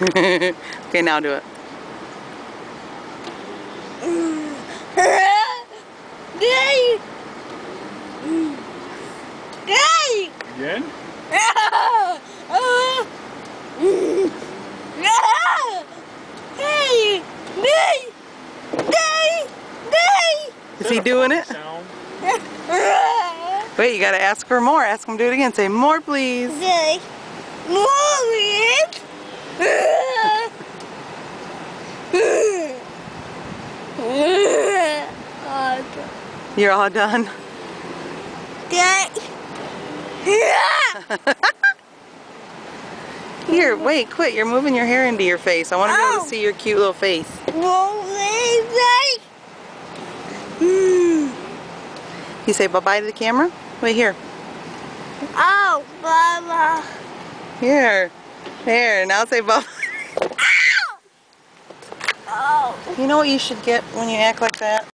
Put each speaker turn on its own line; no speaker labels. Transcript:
Okay, now do it.
Again?
Is he doing it?
Sound.
Wait, you gotta ask for more. Ask him to do it again. Say, more please. You're all done? Here, wait, quit. You're moving your hair into your face. I want to be able to see your cute little face. You say bye-bye to the camera? Wait, here.
Oh, Mama.
Here. Here, now say bye.
Oh.
You know what you should get when you act like that?